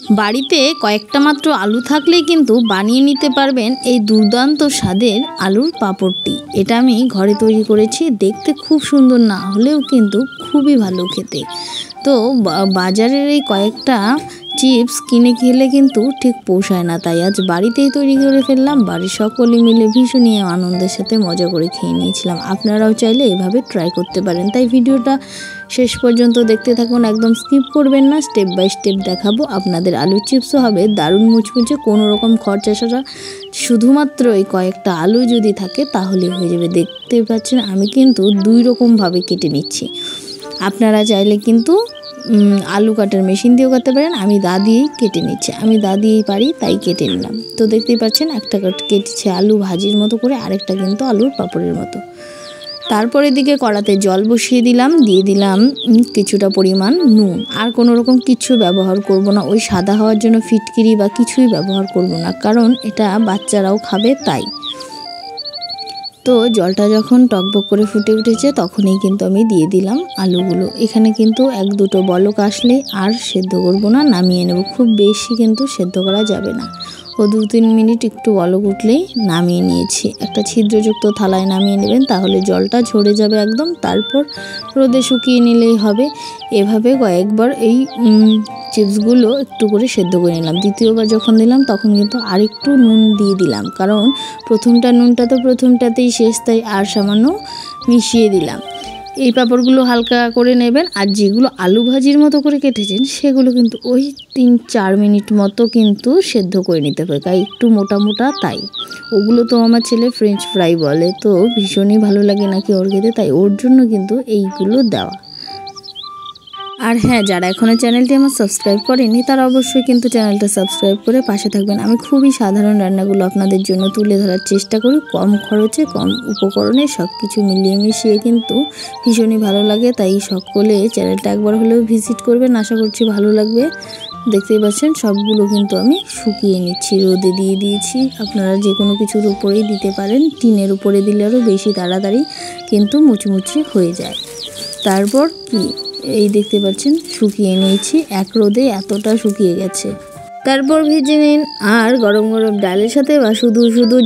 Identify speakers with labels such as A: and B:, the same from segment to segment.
A: বাড়িতে কয়েকটা মাত্র আলু থাকলেই কিন্তু বানিয়ে নিতে পারবেন এই দুর্দান্ত স্বাদের আলুর পাঁপড়টি। এটা আমি ঘরে তৈরি করেছি, দেখতে খুব সুন্দর না হলেও কিন্তু খুবই ভালো খেতে। তো বাজারের এই কয়েকটা চিপস কিনে খেলে কিন্তু ঠিক পোষায় না, তাই আজ বাড়িতেই তৈরি করে ফেললাম। বাড়ির সকলে মিলে ভীষণই আনন্দের সাথে মজা করে খেয়ে নিয়েছিলাম। আপনারাও চাইলে এভাবে ট্রাই করতে পারেন। তাই ভিডিওটা শেষ পর্যন্ত দেখতে থাকুন, একদম স্কিপ করবেন না। স্টেপ বাই স্টেপ দেখাবো। আপনাদের আলুর চিপসও হবে দারুণ মুচমুচে, কোনো রকম খরচা ছাড়া। শুধুমাত্র এই কয়েকটা আলু যদি থাকে তাহলেই হয়ে যাবে। দেখতে পাচ্ছেন আমি কিন্তু 2 রকমভাবে কেটে নিচ্ছি। আপনারা চাইলে কিন্তু আলু কাটার মেশিন দিয়েও কাটতে পারেন। আমি দা দিয়েই কেটে নিচ্ছি, আমি দা দিয়েই পারি তাই কেটে নিলাম। তো দেখতেই পাচ্ছেন একটা কেটেছে আলু ভাজির মতো করে, আরেকটা কিন্তু আলুর পাঁপড়ের মতো। তারপর এদিকে কড়াতে জল বসিয়ে দিলাম, দিয়ে দিলাম কিছুটা পরিমাণ নুন। আর কোনো রকম কিছু ব্যবহার করব না, ওই সাদা হওয়ার জন্য ফিটকিরি বা কিছুই ব্যবহার করব না, কারণ এটা বাচ্চারাও খাবে তাই। তো জলটা যখন টকবক করে ফুটে উঠেছে তখনই কিন্তু আমি দিয়ে দিলাম আলুগুলো। এখানে কিন্তু 1-2 বলক আসলে আর সেদ্ধ করব না, নামিয়ে নেব। খুব বেশি কিন্তু সেদ্ধ করা যাবে না। ও 2-3 মিনিট একটু বলক উঠলেই নামিয়ে নিয়েছি। একটা ছিদ্রযুক্ত থালায় নামিয়ে নেবেন, তাহলে জলটা ঝরে যাবে একদম। তারপর রোদে শুকিয়ে নিলেই হবে। এভাবে কয়েকবার এই চিপসগুলো একটু করে সেদ্ধ করে নিলাম। দ্বিতীয়বার যখন দিলাম তখন কিন্তু আরেকটু নুন দিয়ে দিলাম, কারণ প্রথমটা নুনটা তো প্রথমটাতেই শেষ, তাই আর সামান্য মিশিয়ে দিলাম। এই পাঁপড়গুলো হালকা করে নেবেন। আর যেগুলো আলু ভাজির মতো করে কেটেছেন সেগুলো কিন্তু ওই 3-4 মিনিট মতো কিন্তু সেদ্ধ করে নিতে হবে, তাই একটু মোটা মোটা। তাই ওগুলো তো আমার ছেলে ফ্রেঞ্চ ফ্রাই বলে, তো ভীষণই ভালো লাগে নাকি ওর খেতে, তাই ওর জন্য কিন্তু এইগুলো দেওয়া। আর হ্যাঁ, যারা এখনও চ্যানেলটি আমার সাবস্ক্রাইব করেনি তারা অবশ্যই কিন্তু চ্যানেলটা সাবস্ক্রাইব করে পাশে থাকবেন। আমি খুবই সাধারণ রান্নাগুলো আপনাদের জন্য তুলে ধরার চেষ্টা করি, কম খরচে কম উপকরণে সব কিছু মিলিয়ে মিশিয়ে কিন্তু ভীষণই ভালো লাগে। তাই সকলে চ্যানেলটা একবার হলেও ভিজিট করবেন, আশা করছি ভালো লাগবে। দেখতেই পাচ্ছেন সবগুলো কিন্তু আমি শুকিয়ে নিচ্ছি, রোদে দিয়ে দিয়েছি। আপনারা যে কোনো কিছুর উপরেই দিতে পারেন, টিনের উপরে দিলে আরও বেশি তাড়াতাড়ি কিন্তু মুচমুচে হয়ে যায়। তারপর কি এই দেখতে পাচ্ছেন শুকিয়ে নিয়েছি, এক রোদে এতটা শুকিয়ে গেছে। তারপর ভেজে নিন, আর গরম গরম ডালের সাথে বা শুধু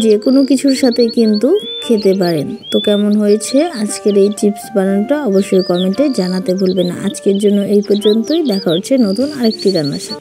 A: যে কোনো কিছুর সাথে কিন্তু খেতে পারেন। তো কেমন হয়েছে আজকের এই চিপস বানানোটা অবশ্যই কমেন্টে জানাতে ভুলবেন না। আজকের জন্য এই পর্যন্তই, দেখা হচ্ছে নতুন আরেকটি রান্নার সাথে।